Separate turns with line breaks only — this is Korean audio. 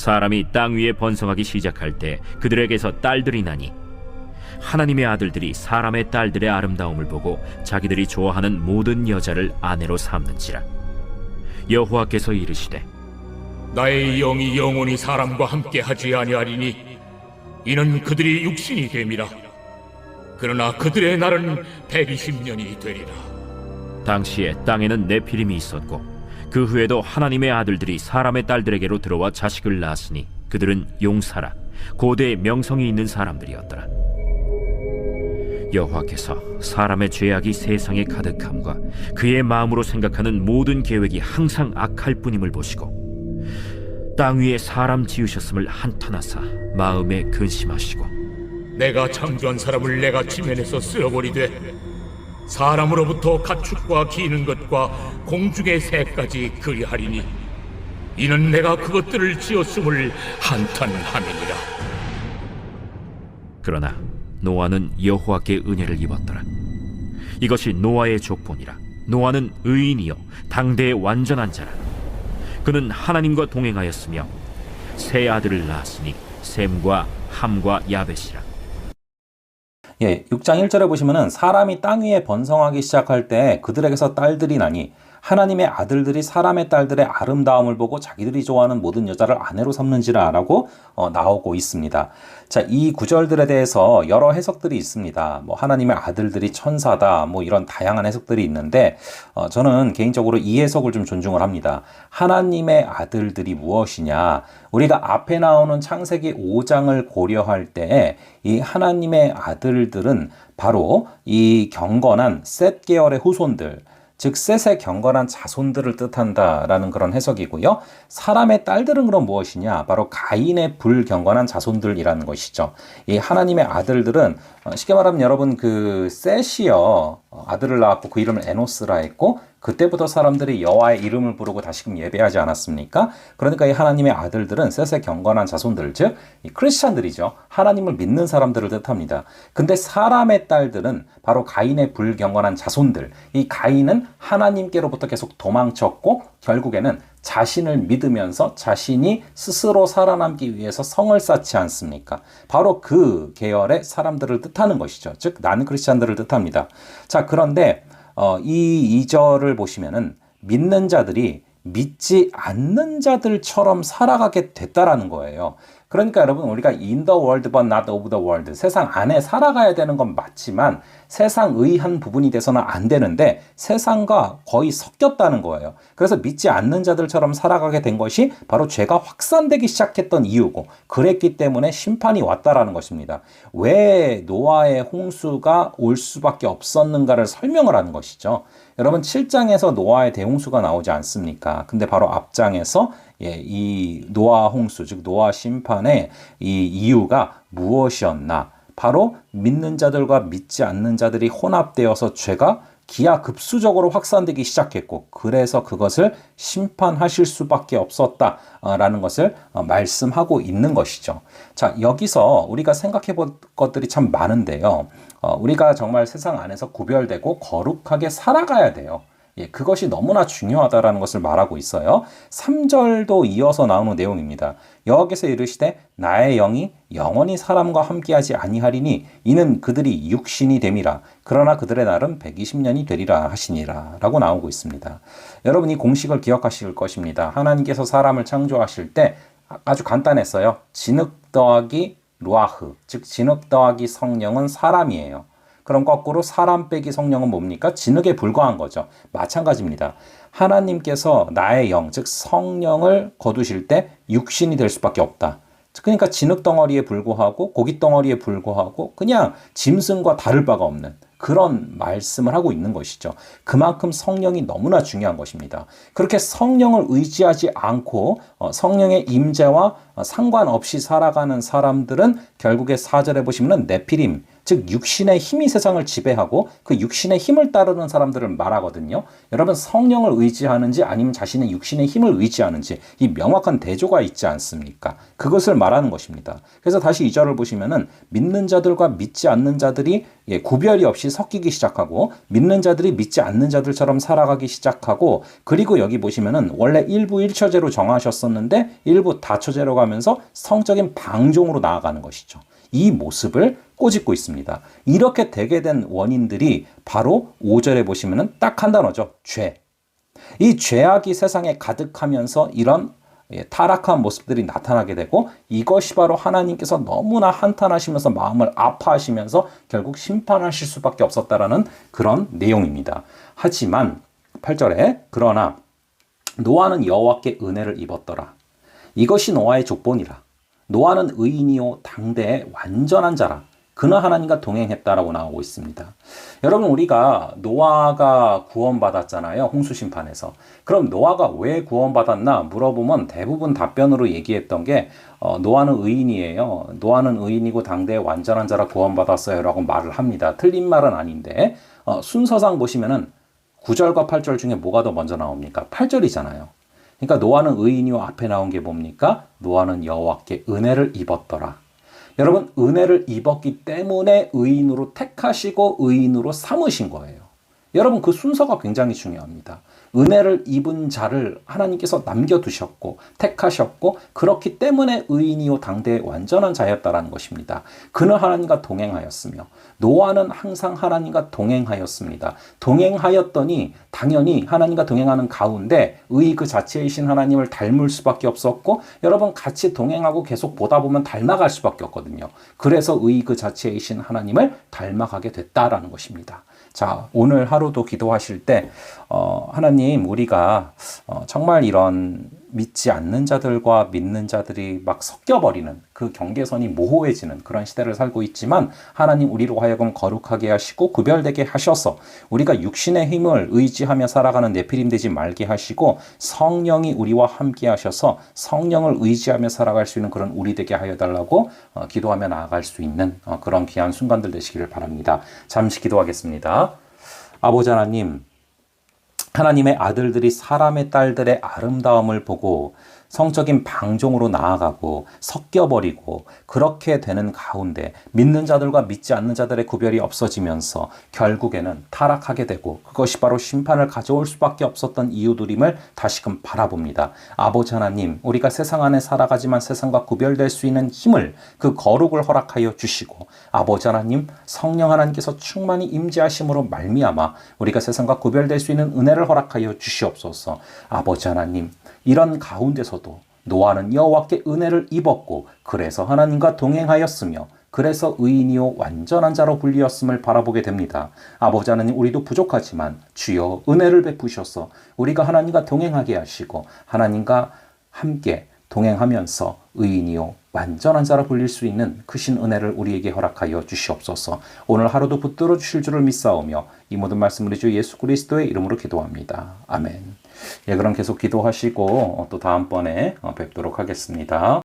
사람이 땅 위에 번성하기 시작할 때 그들에게서 딸들이 나니 하나님의 아들들이 사람의 딸들의 아름다움을 보고 자기들이 좋아하는 모든 여자를 아내로 삼는지라. 여호와께서 이르시되
나의 영이 영원히 사람과 함께 하지 아니하리니 이는 그들이 육신이 됨이라. 그러나 그들의 날은 120년이 되리라.
당시에 땅에는 네피림이 있었고 그 후에도 하나님의 아들들이 사람의 딸들에게로 들어와 자식을 낳았으니 그들은 용사라 고대의 명성이 있는 사람들이었더라. 여호와께서 사람의 죄악이 세상에 가득함과 그의 마음으로 생각하는 모든 계획이 항상 악할 뿐임을 보시고 땅 위에 사람 지으셨음을 한탄하사 마음에 근심하시고
내가 창조한 사람을 내가 지면에서 쓸어버리되 사람으로부터 가축과 기는 것과 공중의 새까지 그리하리니 이는 내가 그것들을 지었음을 한탄함이니라.
그러나 노아는 여호와께 은혜를 입었더라. 이것이 노아의 족본이라. 노아는 의인이요 당대의 완전한 자라. 그는 하나님과 동행하였으며 세 아들을 낳았으니 셈과 함과 야벳이라.
6장 1절에 보시면은 사람이 땅 위에 번성하기 시작할 때 그들에게서 딸들이 나니 하나님의 아들들이 사람의 딸들의 아름다움을 보고 자기들이 좋아하는 모든 여자를 아내로 삼는지라 라고 나오고 있습니다. 자, 이 구절들에 대해서 여러 해석들이 있습니다. 뭐 하나님의 아들들이 천사다 뭐 이런 다양한 해석들이 있는데 저는 개인적으로 이 해석을 좀 존중을 합니다. 하나님의 아들들이 무엇이냐? 우리가 앞에 나오는 창세기 5장을 고려할 때 이 하나님의 아들들은 바로 이 경건한 셋 계열의 후손들, 즉 셋의 경건한 자손들을 뜻한다라는 그런 해석이고요. 사람의 딸들은 그럼 무엇이냐? 바로 가인의 불경건한 자손들이라는 것이죠. 이 하나님의 아들들은 쉽게 말하면 여러분 그 셋이요 아들을 낳았고 그 이름을 에노스라 했고 그때부터 사람들이 여호와의 이름을 부르고 다시금 예배하지 않았습니까? 그러니까 이 하나님의 아들들은 셋의 경건한 자손들, 즉 이 크리스찬들이죠. 하나님을 믿는 사람들을 뜻합니다. 근데 사람의 딸들은 바로 가인의 불경건한 자손들. 이 가인은 하나님께로부터 계속 도망쳤고 결국에는 자신을 믿으면서 자신이 스스로 살아남기 위해서 성을 쌓지 않습니까? 바로 그 계열의 사람들을 뜻하는 것이죠. 즉 나는 크리스찬들을 뜻합니다. 자, 그런데 이 2절을 보시면은 믿는 자들이 믿지 않는 자들처럼 살아가게 됐다라는 거예요. 그러니까 여러분 우리가 in the world but not of the world 세상 안에 살아가야 되는 건 맞지만 세상의 한 부분이 돼서는 안 되는데 세상과 거의 섞였다는 거예요. 그래서 믿지 않는 자들처럼 살아가게 된 것이 바로 죄가 확산되기 시작했던 이유고 그랬기 때문에 심판이 왔다라는 것입니다. 왜 노아의 홍수가 올 수밖에 없었는가를 설명을 하는 것이죠. 여러분 7장에서 노아의 대홍수가 나오지 않습니까? 근데 바로 앞장에서 이 노아 홍수, 즉 노아 심판의 이 이유가 무엇이었나? 바로 믿는 자들과 믿지 않는 자들이 혼합되어서 죄가 기하급수적으로 확산되기 시작했고 그래서 그것을 심판하실 수밖에 없었다라는 것을 말씀하고 있는 것이죠. 자, 여기서 우리가 생각해 볼 것들이 참 많은데요. 우리가 정말 세상 안에서 구별되고 거룩하게 살아가야 돼요. 그것이 너무나 중요하다라는 것을 말하고 있어요. 3절도 이어서 나오는 내용입니다. 여호와께서 이르시되 나의 영이 영원히 사람과 함께하지 아니하리니 이는 그들이 육신이 됨이라. 그러나 그들의 날은 120년이 되리라 하시니라 라고 나오고 있습니다. 여러분 이 공식을 기억하실 것입니다. 하나님께서 사람을 창조하실 때 아주 간단했어요. 진흙 더하기 루아흐, 즉 진흙 더하기 성령은 사람이에요. 그럼 거꾸로 사람 빼기 성령은 뭡니까? 진흙에 불과한 거죠. 마찬가지입니다. 하나님께서 나의 영, 즉 성령을 거두실 때 육신이 될 수밖에 없다. 그러니까 진흙 덩어리에 불과하고 고기 덩어리에 불과하고 그냥 짐승과 다를 바가 없는 그런 말씀을 하고 있는 것이죠. 그만큼 성령이 너무나 중요한 것입니다. 그렇게 성령을 의지하지 않고 성령의 임재와 상관없이 살아가는 사람들은 결국에 4절에 보시면 네피림, 즉 육신의 힘이 세상을 지배하고 그 육신의 힘을 따르는 사람들을 말하거든요. 여러분 성령을 의지하는지 아니면 자신의 육신의 힘을 의지하는지 이 명확한 대조가 있지 않습니까? 그것을 말하는 것입니다. 그래서 다시 이 절을 보시면은 믿는 자들과 믿지 않는 자들이 구별이 없이 섞이기 시작하고 믿는 자들이 믿지 않는 자들처럼 살아가기 시작하고 그리고 여기 보시면은 원래 일부 1처제로 정하셨었는데 일부 다처제로 가면서 성적인 방종으로 나아가는 것이죠. 이 모습을 꼬집고 있습니다. 이렇게 되게 된 원인들이 바로 5절에 보시면은 딱 한 단어죠. 죄. 이 죄악이 세상에 가득하면서 이런 타락한 모습들이 나타나게 되고 이것이 바로 하나님께서 너무나 한탄하시면서 마음을 아파하시면서 결국 심판하실 수밖에 없었다라는 그런 내용입니다. 하지만 8절에 그러나 노아는 여호와께 은혜를 입었더라. 이것이 노아의 족본이라. 노아는 의인이요 당대의 완전한 자라. 그는 하나님과 동행했다라고 나오고 있습니다. 여러분 우리가 노아가 구원받았잖아요. 홍수 심판에서. 그럼 노아가 왜 구원받았나 물어보면 대부분 답변으로 얘기했던 게 노아는 의인이에요. 노아는 의인이고 당대의 완전한 자라 구원받았어요 라고 말을 합니다. 틀린 말은 아닌데 순서상 보시면은 9절과 8절 중에 뭐가 더 먼저 나옵니까? 8절이잖아요. 그러니까 노아는 의인이요 앞에 나온 게 뭡니까? 노아는 여호와께 은혜를 입었더라. 여러분 은혜를 입었기 때문에 의인으로 택하시고 의인으로 삼으신 거예요. 여러분 그 순서가 굉장히 중요합니다. 은혜를 입은 자를 하나님께서 남겨두셨고 택하셨고 그렇기 때문에 의인이요 당대의 완전한 자였다라는 것입니다. 그는 하나님과 동행하였으며 노아는 항상 하나님과 동행하였습니다. 동행하였더니 당연히 하나님과 동행하는 가운데 의 그 자체이신 하나님을 닮을 수밖에 없었고 여러분 같이 동행하고 계속 보다 보면 닮아갈 수밖에 없거든요. 그래서 의 그 자체이신 하나님을 닮아가게 됐다라는 것입니다. 자, 오늘 하루도 기도하실 때 하나님 우리가 정말 이런 믿지 않는 자들과 믿는 자들이 막 섞여버리는 그 경계선이 모호해지는 그런 시대를 살고 있지만 하나님 우리로 하여금 거룩하게 하시고 구별되게 하셔서 우리가 육신의 힘을 의지하며 살아가는 네피림 되지 말게 하시고 성령이 우리와 함께 하셔서 성령을 의지하며 살아갈 수 있는 그런 우리 되게 하여 달라고 기도하며 나아갈 수 있는 그런 귀한 순간들 되시기를 바랍니다. 잠시 기도하겠습니다. 아버지 하나님, 하나님의 아들들이 사람의 딸들의 아름다움을 보고 성적인 방종으로 나아가고 섞여버리고 그렇게 되는 가운데 믿는 자들과 믿지 않는 자들의 구별이 없어지면서 결국에는 타락하게 되고 그것이 바로 심판을 가져올 수밖에 없었던 이유들임을 다시금 바라봅니다. 아버지 하나님, 우리가 세상 안에 살아가지만 세상과 구별될 수 있는 힘을 그 거룩을 허락하여 주시고 아버지 하나님, 성령 하나님께서 충만히 임재하심으로 말미암아 우리가 세상과 구별될 수 있는 은혜를 허락하여 주시옵소서. 아버지 하나님, 이런 가운데서도 노아는 여호와께 은혜를 입었고 그래서 하나님과 동행하였으며 그래서 의인이요 완전한 자로 불리었음을 바라보게 됩니다. 아버지 하나님 우리도 부족하지만 주여 은혜를 베푸셔서 우리가 하나님과 동행하게 하시고 하나님과 함께 동행하면서 의인이요 완전한 자로 불릴 수 있는 크신 은혜를 우리에게 허락하여 주시옵소서. 오늘 하루도 붙들어 주실 줄을 믿사오며 이 모든 말씀을 주 예수 그리스도의 이름으로 기도합니다. 아멘. 예, 그럼 계속 기도하시고 또 다음번에 뵙도록 하겠습니다.